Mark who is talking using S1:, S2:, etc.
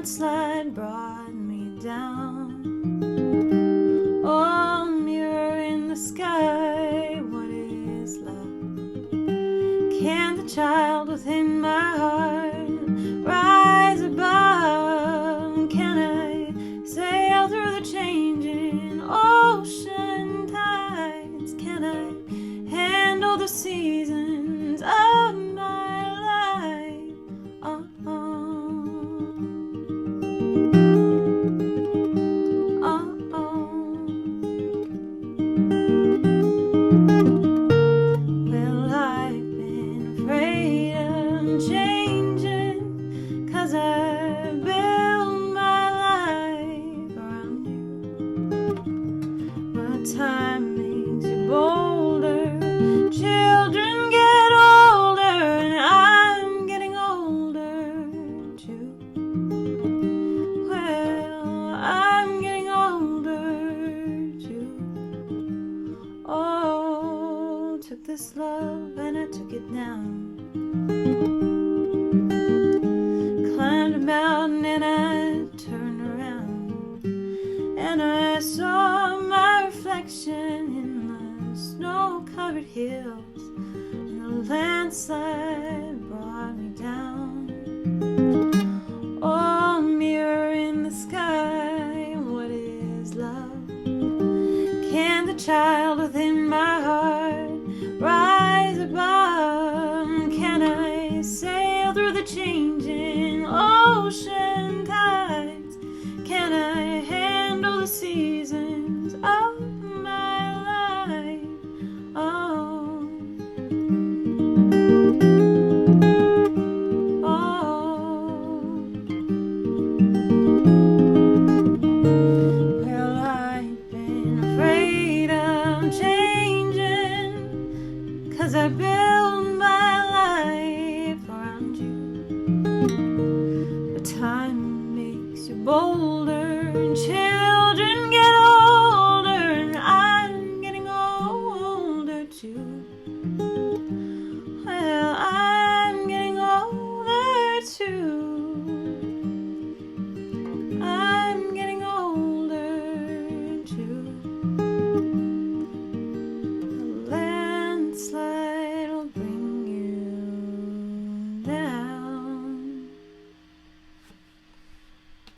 S1: landslide brought me down. Oh, mirror in the sky, what is love? Can the child within my heart rise above? Can I sail through the changing ocean tides? Can I handle the seasons of my life? Oh, well, I've been afraid of changing, 'cause I built my life around you. But time makes you bolder, children get older, and I'm getting older too. Well, I'm getting older too. Oh, took this love and I took it down. Climbed a mountain and I turned around, and I saw my reflection in the snow-covered hills, and the landslide brought me down. Oh, mirror in the sky, what is love? Can the child within my heart rise above? Can I sail through the changing ocean tides? Can I handle the seasons of my life? Oh, well, I've been afraid of changing, 'cause I built my life around you. But time makes you bolder, and children